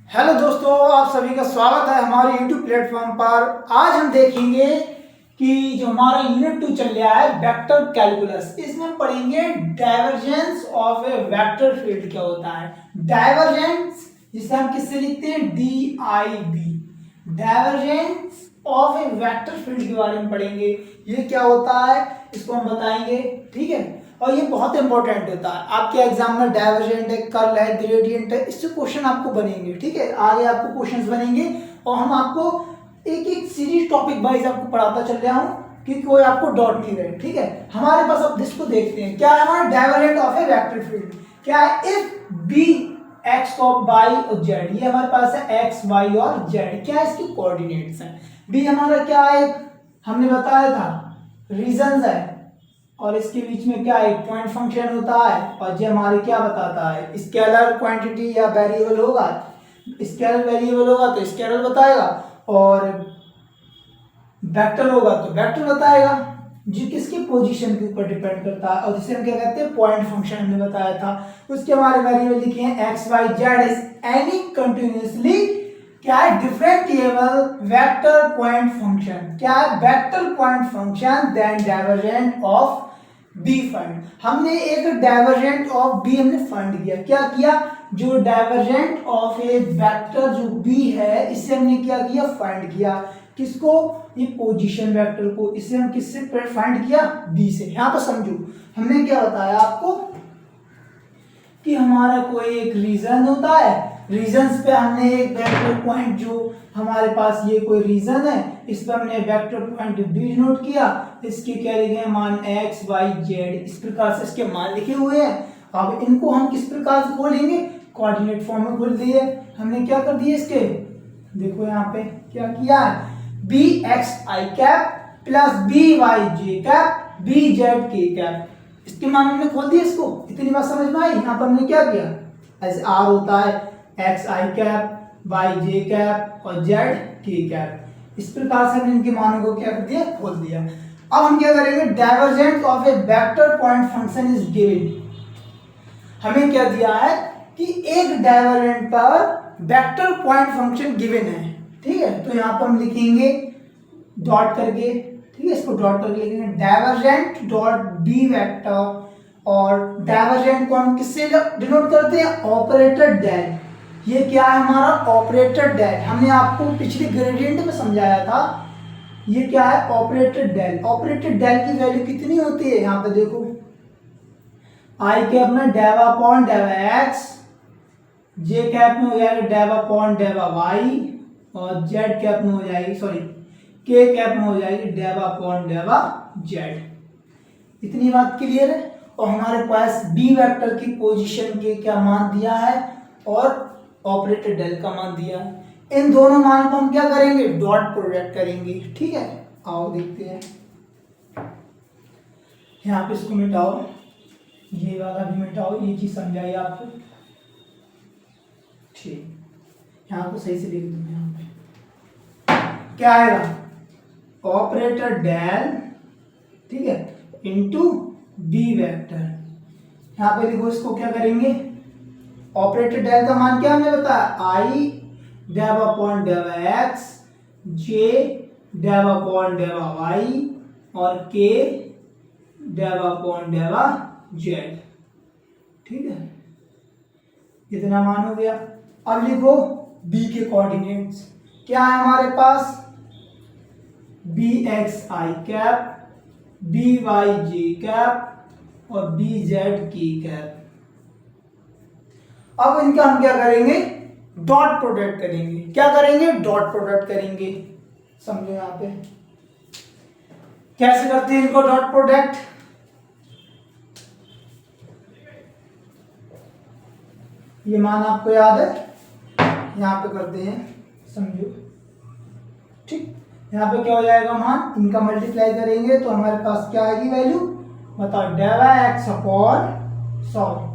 Hello दोस्तों, आप सभी का स्वागत है हमारे YouTube प्लेटफॉर्म पर। आज हम देखेंगे कि जो हमारा यूनिट 2 चल रहा है वेक्टर कैलकुलस, इसमें हम पढ़ेंगे divergence of a vector field क्या होता है। डाइवर्जेंस जिसे हम किससे लिखते हैं, DIV। Divergence of a vector field के बारे में पढ़ेंगे, ये क्या होता है इसको हम बताएंगे, ठीक है। और ये बहुत इंपॉर्टेंट होता है आपके एग्जाम में। डाइवर्जेंट है, कर्ल है, ग्रेडियंट है, इससे क्वेश्चन आपको बनेंगे, ठीक है। आगे आपको क्वेश्चंस बनेंगे और हम आपको एक एक सीरीज टॉपिक वाइज आपको पढ़ाता चल रहा हूँ कि कोई आपको डॉट नहीं रहे, ठीक है। हमारे पास अब इसको देखते हैं क्या है हमारा divergent of a vector field क्या है। If B X of Y और जेड, ये हमारे पास है एक्स वाई और जेड, क्या है इसके कोऑर्डिनेट्स हैं। बी हमारा क्या है, हमने बताया था रीजंस है, और इसके बीच में क्या एक पॉइंट फंक्शन होता है। और ये हमारे क्या बताता है, स्केलर क्वांटिटी या वेरिएबल होगा, स्केलर वेरिएबल होगा तो स्केलर बताएगा, और वेक्टर होगा तो वेक्टर बताएगा, जो किसकी पोजीशन के ऊपर डिपेंड करता है। और जिसे हम क्या कहते हैं पॉइंट फंक्शन, हमने बताया था। उसके हमारे वेरिएबल लिखे हैं X Y Z is any continuously क्या है डिफरेंशिएबल वेक्टर पॉइंट फंक्शन, क्या है vector point function then divergent of B find. हमने एक डाइवर्जेंट ऑफ बी हमने फाइंड किया, क्या किया, जो डाइवर्जेंट ऑफ ए वेक्टर जो बी है इसे हमने क्या किया फाइंड किया। किसको, ये पोजीशन वेक्टर को, इसे हम किससे फाइंड किया, बी से। यहां पर समझो हमने क्या बताया आपको कि हमारा कोई एक रीजन होता है, रीजन्स पे हमने एक वेक्टर पॉइंट, जो हमारे पास ये कोई रीजन है इस पर हमने वेक्टर पॉइंट बी नोट किया, इसके क्या लिखे मान एक्स वाई जेड, इस प्रकार से इसके मान लिखे हुए हैं। अब इनको हम किस प्रकार से खोलेंगे, कोऑर्डिनेट फॉर्म में खोल दिए। हमने क्या कर दिया इसके, देखो यहाँ पे क्या किया है, B x I cap plus B Y J cap B Z K cap, इसके मान हमने खोल दिया। इसको इतनी बात समझ में आई। यहाँ पर हमने क्या किया, एज आर होता है x I cap Y J cap और जेड के कैप, इस प्रकार से हमने इनके मानों को क्या कर दिया, खोल दिया। अब हम क्या करेंगे, divergent of a vector point function is given. हमें क्या दिया है कि एक डाइवर्जेंट पर वेक्टर पॉइंट फंक्शन गिवन है, ठीक है। तो यहाँ पर हम लिखेंगे डॉट करके, ठीक है, इसको डॉट करके लिखेंगे डाइवर्जेंट डॉट बी वेक्टर। और डाइवर्जेंट को हम किससे डिनोट करते हैं, ऑपरेटर डेल। ये क्या है हमारा ऑपरेटर डेल, हमने आपको पिछले ग्रेडियंट में समझाया था। ये क्या है ऑपरेटर डेल। ऑपरेटर डेल की वैल्यू कितनी होती है, यहाँ पे देखो आई कैप में डेव अपॉन डेव एक्स, जे कैप में हो जाएगा डेव अपॉन डेव वाई, और जेड कैप में हो जाएगी, सॉरी के कैप में हो जाएगी डेव अपॉन डेव जेड। इतनी बात क्लियर है। और हमारे पास बी वेक्टर की पोजीशन के क्या मान दिया है और ऑपरेटर डेल का मान दिया है। इन दोनों मान को हम क्या करेंगे, डॉट प्रोडक्ट करेंगे, ठीक है। आओ देखते हैं, यहाँ पे इसको मिटाओ, ये वाला भी मिटाओ, ये चीज समझाइए आपको, ठीक। यहाँ को सही से लिख दूँ, यहाँ पे क्या आएगा ऑपरेटर डेल, ठीक है, इनटू बी वेक्टर। यहाँ पे देखो इसको क्या करेंगे, ऑपरेटर डेल का मान क्या हमने बताया, आई डेव अपॉन डेव एक्स, जे डेव अपॉन डेव वाई और के डेव अपॉन डेव जेड, ठीक है। इतना मान हो गया। अब लिखो बी के कोऑर्डिनेट्स, क्या है हमारे पास, B x I cap, B Y J cap और बी जेड की कैप। अब इनका हम क्या करेंगे, डॉट प्रोडक्ट करेंगे। क्या करेंगे, डॉट प्रोडक्ट करेंगे। समझो यहां पे कैसे करते हैं इनको डॉट प्रोडक्ट। ये मान आपको याद है, यहां पे करते हैं, समझो, ठीक। यहाँ पे क्या हो जाएगा मान, इनका मल्टीप्लाई करेंगे तो हमारे पास क्या आएगी वैल्यू, बताओ del X upon, sorry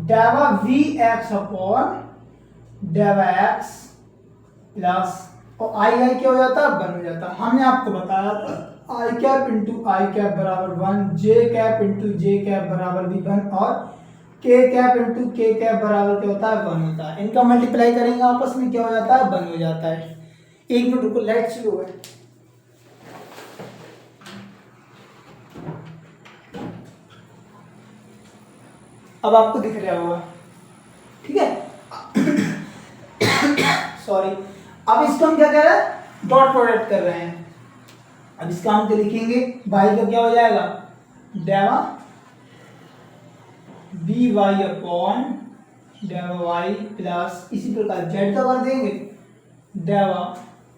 del V X upon del X plus, और आई आई क्या हो जाता है, वन हो जाता है। हमने आपको बताया था आई कैप इंटू आई कैप बराबर वन, जे कैप इंटू जे कैप बराबर भी वन, और के कैप इंटू के कैप बराबर क्या होता है 1 होता है। इनका मल्टीप्लाई करेंगे आपस में क्या हो जाता है 1 हो जाता है। 1 मिनट रुको, लाइट स्लो है। अब आपको दिख रहा होगा, ठीक है। सॉरी, अब इसको हम क्या कर रहे हैं डॉट प्रोडक्ट कर रहे हैं। अब इसका हम क्या लिखेंगे, भाई का क्या हो जाएगा del B Y upon del Y plus इसी प्रकार जेड का कर देंगे del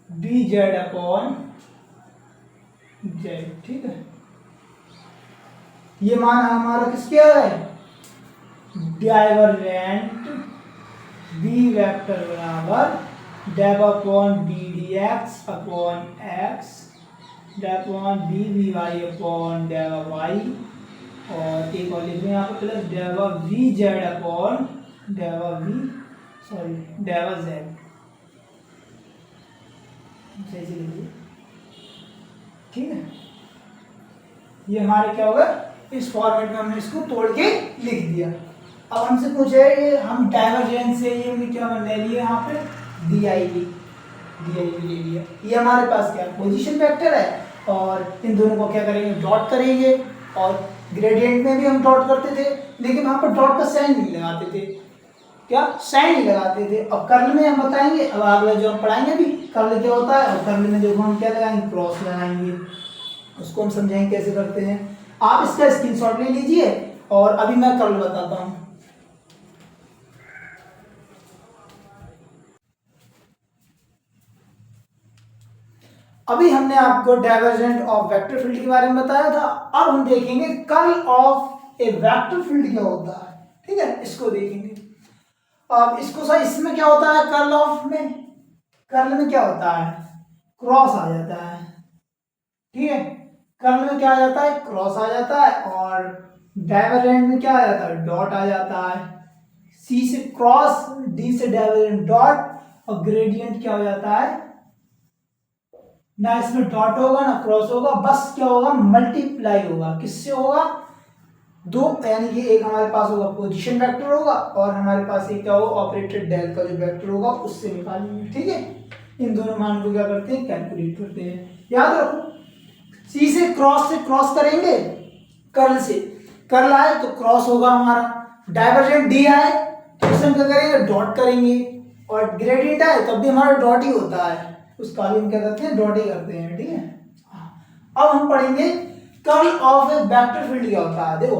B Z upon Z, ठीक है। ये मान हमारा किसके है डाइवर्जेंट बी वेक्टर बराबर del upon B D X upon X del upon B V Y upon Dave Y और एक और लिख दें यहाँ पर plus del V Z upon del V sorry del Z, जैसे लिखिए, ठीक है। ये हमारे क्या होगा इस फॉर्मेट में हमने इसको तोड़ के लिख दिया। अब हमसे पूछे हम डाइवर्जेंस से ये क्या ले लिए यहाँ पे डी आई वी ले लिया। ये हमारे पास क्या पोजीशन वेक्टर है और इन दोनों को क्या करेंगे डॉट करेंगे। और ग्रेडियंट में भी हम डॉट करते थे लेकिन वहाँ पर डॉट का साइन नहीं लगाते थे, क्या साइन नहीं लगाते थे। अब कर्ल में हम बताएंगे, अब आगे जो हम पढ़ाएंगे भी कर्ल क्या होता है और कर्ल में देखो हम क्या लगाएंगे क्रॉस लगाएंगे, उसको हम समझाएंगे कैसे करते हैं। आप इसका स्क्रीनशॉट ले लीजिए और अभी मैं कर्ल बताता हूँ। अभी हमने आपको डाइवर्जेंट ऑफ वेक्टर फील्ड के बारे में बताया था। अब हम देखेंगे curl of a vector field क्या होता है, ठीक है, इसको देखेंगे। अब इसको सर इसमें क्या होता है कर्ल ऑफ में, कर्ल में क्या होता है क्रॉस आ जाता है, ठीक है। कर्ल में क्या आ जाता है क्रॉस आ जाता है और डाइवर्जेंट में क्या आ जाता है डॉट आ जाता है। सी से क्रॉस डी से डाइवर्जेंट डॉट और ग्रेडियंट क्या हो जाता है ना इसमें डॉट होगा ना क्रॉस होगा, बस क्या होगा मल्टीप्लाई होगा। किससे होगा दो, यानी कि एक हमारे पास होगा पोजीशन वेक्टर होगा और हमारे पास एक क्या होगा ऑपरेटर डेल का जो वेक्टर होगा उससे निकालेंगे, ठीक है। इन दोनों मान को क्या करते हैं कैलकुलेट करते हैं। याद रखो सी से क्रॉस करेंगे कर्ल से, कर्ल आए तो क्रॉस होगा हमारा, डाइवर्जेंट डी आए तो उसे हम क्या करेंगे डॉट करेंगे और ग्रेडियंट आए तब भी हमारा डॉट ही होता है, उसका भी हम क्या करते हैं डॉट ही करते हैं, ठीक है। अब हम पढ़ेंगे curl of a vector field क्या होता है। देखो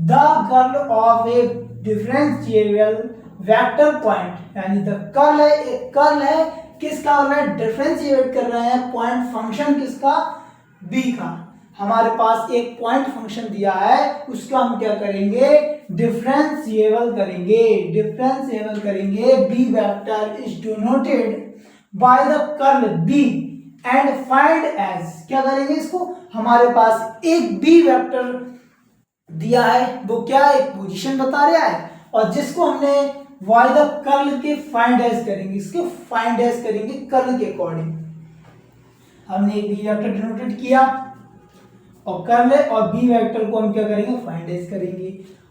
the curl of A differentiable vector point, यानी द कर्ल है एक कर्ल है किसका हो रहा है डिफरेंशिएट कर रहे हैं पॉइंट फंक्शन किसका बी का। हमारे पास एक पॉइंट फंक्शन दिया है उसका हम क्या करेंगे डिफरेंशिएबल करेंगे B vector is denoted by the curl B and find as, क्या करेंगे इसको हमारे पास एक बी वेक्टर दिया है वो क्या एक पोजीशन बता रहा है और जिसको हमने वाई द कर्ल के फाइंड एज करेंगे, इसके फाइंड एज करेंगे कर्ल के अकॉर्डिंग। हमने एक बी वेक्टर डिनोटेड किया और कर्ल और बी वेक्टर को हम क्या करेंगे फाइंड एज करेंगे।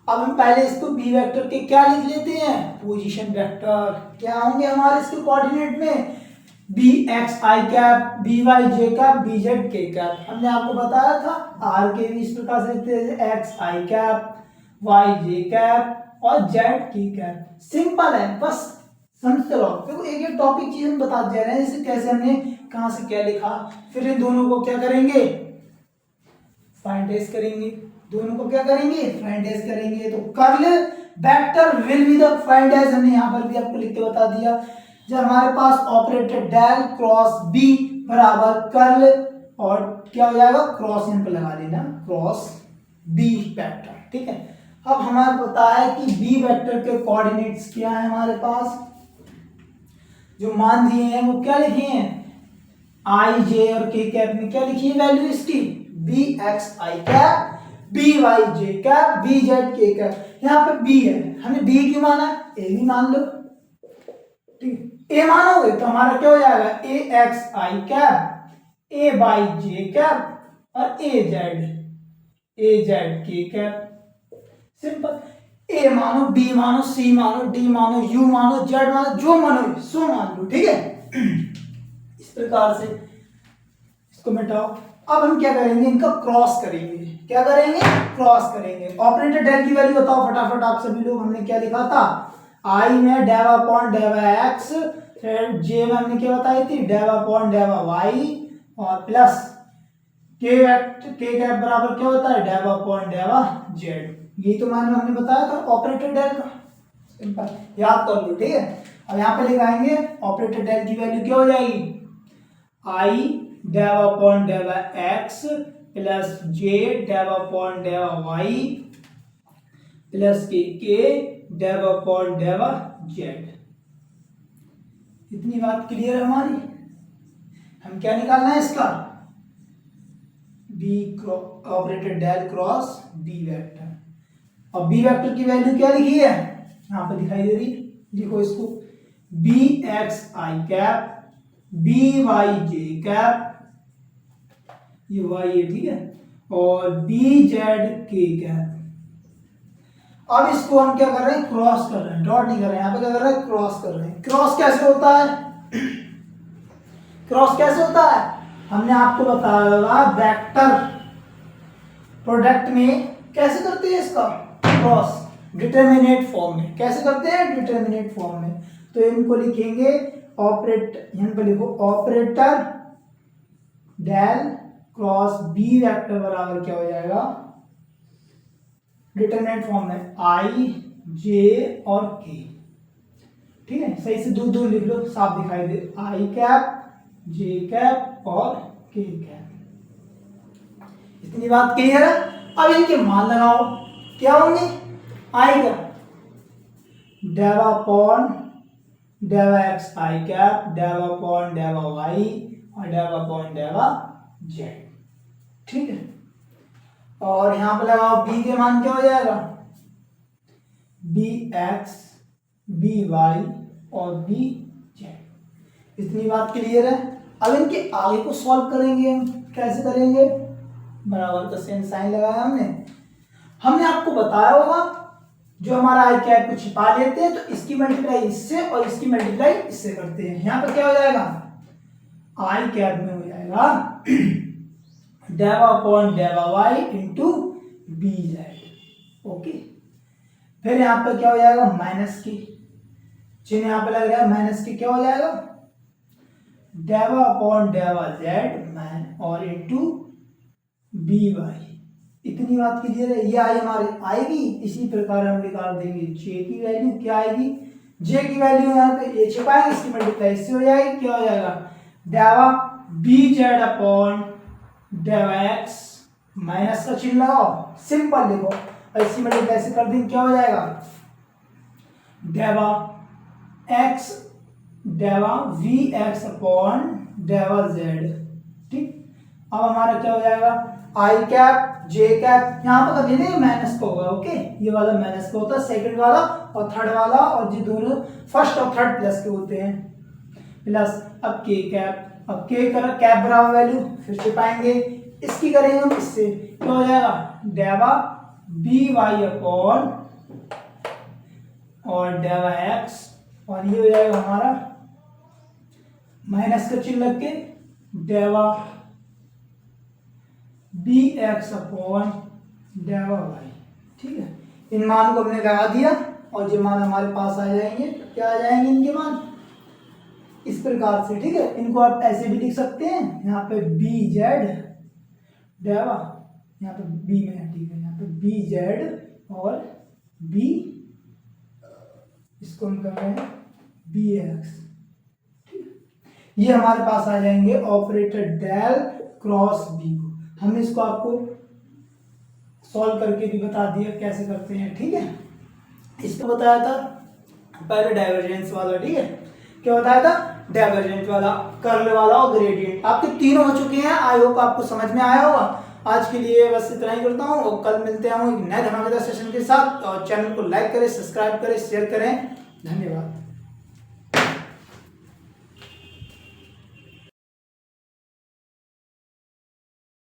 अब हम पहले इसको बी वेक्टर के क्या लिख लेते हैं पोजीशन वेक्टर, क्या होंगे हमारे इसके कोऑर्डिनेट में B x I cap B Y J cap B Z K cap. हमने आपको बताया था आर के भी इस प्रकार से लिखते हैं x I cap Y J cap और जेड के कैप। सिंपल है बस समझ चलो। देखो एक एक टॉपिक चीज हम बता दे रहे हैं जैसे कैसे हमने कहाँ से क्या लिखा, फिर इन दोनों को क्या करेंगे फाइंड एज करेंगे, दोनों को क्या करेंगे फाइंड एज करेंगे। तो curl vector will be the find as, हमने यहाँ पर भी आपको लिख के बता दिया। जब हमारे पास ऑपरेटर डेल क्रॉस बी बराबर कर्ल और क्या हो जाएगा क्रॉस यहाँ पे लगा लेना क्रॉस बी वेक्टर, ठीक है। अब हमारे पता है कि बी वेक्टर के कोऑर्डिनेट्स क्या है हमारे पास, जो मान दिए हैं वो क्या लिखे हैं आई जे और के कैप में क्या लिखी है वैल्यू इसकी B x I cap B Y J cap B Z K cap. यहाँ पे बी है, हमें बी क्यों माना ए भी मान लो, ठीक। ए मानोगे तो हमारा क्या हो जाएगा A X I cap A Y J cap और A Z K cap. Simple. A मानो, बी मानो, सी मानो, डी मानो, यू मानो, जेड मानो, जो मानो सो मान लो, ठीक है। इस प्रकार से इसको मिटाओ। अब हम क्या करेंगे, इनका क्रॉस करेंगे। क्या करेंगे, क्रॉस करेंगे। ऑपरेटर डेल की वैल्यू बताओ फटाफट आप सभी लोग। हमने क्या लिखा था, आई में डेव अपॉन डेव एक्स, फिर जे में हमने क्या बताई थी, डेव अपॉन डेव वाई, और प्लस के कैप बराबर क्या होता है, डेव अपॉन डेव जेड। यही तो मान हमने बताया था ऑपरेटर डेल का, सिंपल याद कर लो, ठीक है। अब यहाँ पे लिखाएंगे ऑपरेटर डेल की वैल्यू क्या हो जाएगी, I del upon del X plus J del upon Dave Y plus K del upon del Z. इतनी बात क्लियर है हमारी। हम क्या निकालना है इसका, B operator del cross B vector. और बी वेक्टर की वैल्यू क्या लिखी है, यहाँ पे दिखाई दे रही, लिखो इसको, B x I cap B Y J cap, ये वाई है, ठीक है, और बी जेड के कैप। अब इसको हम क्या कर रहे हैं, क्रॉस कर रहे हैं, डॉट नहीं कर रहे हैं, यहाँ पे क्या कर रहे हैं, क्रॉस कर रहे हैं। क्रॉस कैसे होता है, क्रॉस कैसे होता है, हमने आपको बताया वेक्टर प्रोडक्ट में कैसे करते हैं इसका क्रॉस, डिटरमिनेट फॉर्म में। कैसे करते हैं, डिटरमिनेट फॉर्म में। तो इनको लिखेंगे ऑपरेट, यहाँ पे लिखो operator del cross B vector बराबर क्या हो जाएगा, डिटरमिनेट फॉर्म में आई जे और के, ठीक है। सही से दूर दूर लिख लो, साफ दिखाई दे, आई कैप जे कैप और के कैप। इतनी बात क्लियर है। अब इनके मान लगाओ, क्या होंगे, आई का del upon del X I cap, del upon Dave Y और डेव अपॉन डेव जेड, ठीक है। और यहां पर लगाओ बी के मान क्या हो जाएगा, बी एक्स बी वाई और बी जेड। इतनी बात क्लियर है। अब इनके आगे को सॉल्व करेंगे हम, कैसे करेंगे, बराबर का सेम साइन लगाया हमने आपको बताया होगा, जो हमारा आई कैप को छिपा लेते हैं तो इसकी मल्टीप्लाई इससे और इसकी मल्टीप्लाई इससे करते हैं। यहां पर क्या हो जाएगा, आई कैप में हो जाएगा dev upon Dave Y into B Z, okay. फिर यहां पर क्या हो जाएगा, माइनस की चिन्ह यहां पर लग रहा है, माइनस की क्या हो जाएगा, डेव अपॉन डेव जेड और इंटू बी वाई। इतनी बात क्लियर है। ये आई हमारे आएगी, इसी प्रकार हम निकाल देंगे जे की वैल्यू, क्या आएगी, जे की वैल्यू यहाँ पे ये छिपाएंगे, इसकी मल्टीप्लाई इससे हो जाएगी, क्या हो जाएगा, del B Z upon del X, minus का चिन्ह लगाओ, सिंपल लिखो, और इसी मल्टीप्लाई से कर देंगे, क्या हो जाएगा, del X del V X upon del Z, ठीक। अब हमारा क्या हो जाएगा, आई कैप जे कैप, यहाँ पर कभी नहीं माइनस का होगा, ओके। ये वाला माइनस का होता है, सेकंड वाला और थर्ड वाला, और ये दोनों फर्स्ट और थर्ड प्लस के होते हैं, प्लस अब के कैप। अब के करा कैप बराबर वैल्यू फिर से पाएंगे, इसकी करेंगे हम इससे, क्या हो जाएगा, डेवा बी वाई अपॉन और डेवा एक्स, और ये हो जाएगा हमारा माइनस का चिन्ह लग के डेवा B x upon del Y, ठीक है। इन मान को हमने लगा दिया और ये मान हमारे पास आ जाएंगे, क्या आ जाएंगे इनके मान, इस प्रकार से, ठीक है। इनको आप ऐसे भी लिख सकते हैं, यहाँ पे बी जेड डेवा, यहाँ पे बी में, ठीक है, यहाँ पे बी जेड और बी, इसको हम कर रहे हैं बी एक्स, ठीक है। ये हमारे पास आ जाएंगे ऑपरेटर डेल क्रॉस बी को। हमने इसको आपको सॉल्व करके भी बता दिया कैसे करते हैं, ठीक है। इसको बताया था पहले डाइवर्जेंस वाला, ठीक है, क्या बताया था, डाइवर्जेंट वाला, कर्ल वाला और ग्रेडियंट। आपके तीनों हो चुके हैं, आई होप आपको समझ में आया होगा। आज के लिए बस इतना ही करता हूँ, और कल मिलते हैं एक नए धमाकेदार सेशन के साथ। और चैनल को लाइक करें, सब्सक्राइब करें, शेयर करें। धन्यवाद।